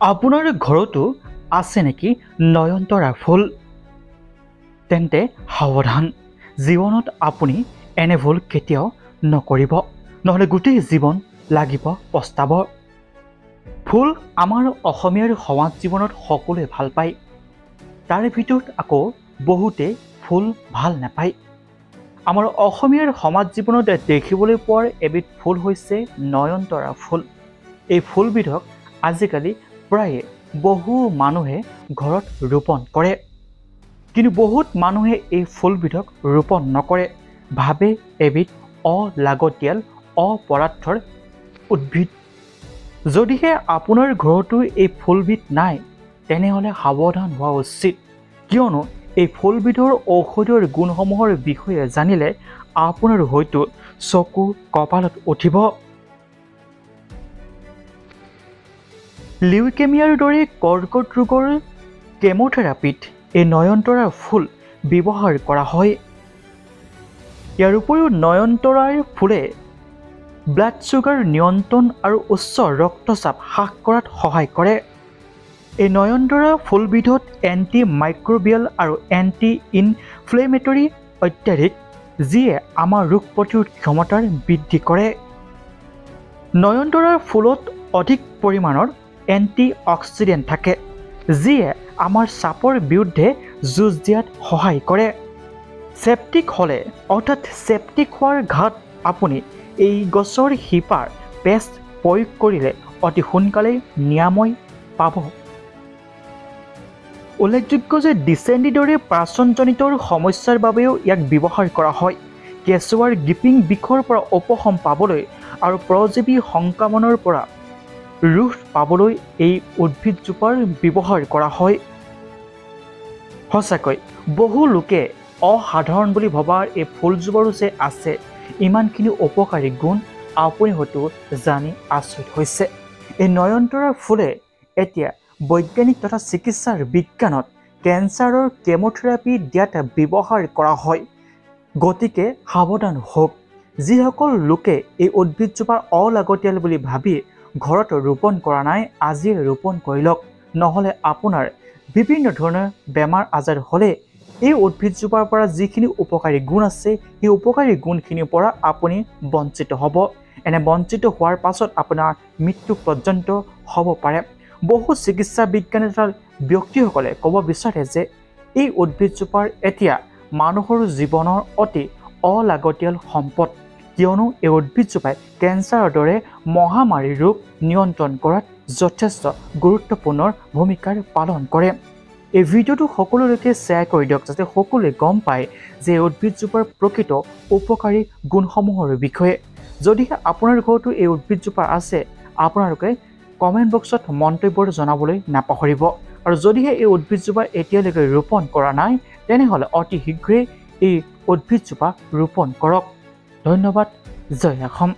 আপোনাৰ ঘৰতো আছে নেকি নয়নতৰা ফুল? তেন্তে সাৱধান, জীৱনত আপুনি এনে ভুল কেতিয়াও নকৰিব, নহ'লে গোটেই জীৱন লাগিব পস্তাব। ফুল আমাৰ অসমীয়াৰ সমাজ জীৱনত সকলোৱে ভাল পায়। তাৰে ভিতৰত আকৌ বহুতেই ফুল ভাল নাপায়। আমাৰ অসমীয়াৰ সমাজ জীৱনত দেখিবলৈ পোৱাৰ এবিধ ফুল হৈছে নয়নতৰা ফুল। এই ফুলবিধক আজিকালি প্ৰায়ে বহু মানুহে ঘৰত ৰোপণ কৰে, কিন্তু বহুত মানুহে এই ফুলবিধক ৰোপণ নকৰে, ভাবে এবিধ অলাগতিয়াল অপদাৰ্থৰ উদ্ভিদ। যদিহে আপোনাৰ ঘৰতো এই ফুলবিধ নাই, তেনেহ'লে সাৱধান হোৱা উচিত, কিয়নো এই ফুলবিধৰ ঔষধীয় গুণসমূহৰ বিষয়ে জানিলে আপোনাৰ হয়তো চকু কপালত উঠিব। লিউকেমিয়াৰ দৰে কৰ্কট ৰোগৰ কেমোথেৰাপিত এই নয়নতৰা ফুল ব্যৱহাৰ কৰা হয়। ইয়াৰ উপৰিও নয়নতৰাৰ ফুলে ব্লাড ছুগাৰ নিয়ন্ত্ৰণ আৰু উচ্চ ৰক্তচাপ হ্ৰাস কৰাত সহায় কৰে। এই নয়নতৰা ফুলবিধত এণ্টি মাইক্ৰবিয়েল আৰু এণ্টি ইনফ্লেমেটৰী অত্যাধিক, যিয়ে আমাৰ ৰোগ প্ৰতিৰোধ ক্ষমতাৰ বৃদ্ধি কৰে। নয়নতৰাৰ ফুলত অধিক পৰিমাণৰ এণ্টি অক্সিডেণ্ট থাকে, যিয়ে আমাৰ চাপৰ বিৰুদ্ধে যুঁজ দিয়াত সহায় কৰে। চেপ্টিক হ'লে অৰ্থাৎ চেপ্টিক হোৱাৰ ঘাট আপুনি এই গছৰ শিপাৰ পেষ্ট প্ৰয়োগ কৰিলে অতি সোনকালেই নিৰাময় পাব। উল্লেখযোগ্য যে ডিচেণ্ট্ৰিৰ দৰে পাচনজনিত সমস্যাৰ বাবেও ইয়াক ব্যৱহাৰ কৰা হয়। কেঁচুৱাৰ গ্ৰিপিং বিষৰ পৰা উপশম পাবলৈ আৰু পৰজীৱী সংক্ৰমণৰ পৰা ৰোধ পাবলৈ এই উদ্ভিদজোপাৰ ব্যৱহাৰ কৰা হয়। সঁচাকৈ বহু লোকে অসাধাৰণ বুলি ভবা এই ফুলজোপাৰো যে আছে ইমানখিনি উপকাৰী গুণ, আপুনি হয়তো জানি আচৰিত হৈছে। এই নয়নতৰাৰ ফুলে এতিয়া বৈজ্ঞানিক তথা চিকিৎসাৰ বিজ্ঞানত কেঞ্চাৰৰ কেমোথেৰাপি দিয়াত ব্যৱহাৰ কৰা হয়। গতিকে সাৱধান হওক, যিসকল লোকে এই উদ্ভিদজোপা অলাগতিয়াল বুলি ভাবি ঘৰত ৰোপণ কৰা নাই, আজিয়ে ৰোপণ কৰি লওক, নহ'লে আপোনাৰ বিভিন্ন ধৰণৰ বেমাৰ আজাৰ হ'লে এই উদ্ভিদজোপাৰ পৰা যিখিনি উপকাৰী গুণ আছে, সেই উপকাৰী গুণখিনিৰ পৰা আপুনি বঞ্চিত হ'ব। এনে বঞ্চিত হোৱাৰ পাছত আপোনাৰ মৃত্যু পৰ্যন্ত হ'ব পাৰে। বহু চিকিৎসা বিজ্ঞানী তথা ব্যক্তিসকলে ক'ব বিচাৰে যে এই উদ্ভিদজোপাৰ এতিয়া মানুহৰ জীৱনৰ অতি অলাগতিয়াল সম্পদ, কিয়নো এই উদ্ভিদজোপাই কেঞ্চাৰৰ দৰে মহামাৰী ৰোগ নিয়ন্ত্ৰণ কৰাত যথেষ্ট গুৰুত্বপূৰ্ণ ভূমিকা পালন কৰে। এই ভিডিঅ'টো সকলোলৈকে শ্বেয়াৰ কৰি দিয়ক, যাতে সকলোৱে গম পায় যে এই উদ্ভিদজোপাৰ প্ৰকৃত উপকাৰী গুণসমূহৰ বিষয়ে। যদিহে আপোনাৰ ঘৰতো এই উদ্ভিদজোপা আছে, আপোনালোকে কমেণ্ট বক্সত মন্তব্যটো জনাবলৈ নাপাহৰিব। আৰু যদিহে এই উদ্ভিদজোপা এতিয়ালৈকে ৰোপণ কৰা নাই, তেনেহ'লে অতি শীঘ্ৰেই এই উদ্ভিদজোপা ৰোপণ কৰক। ধন্যবাদ। জয় অসম।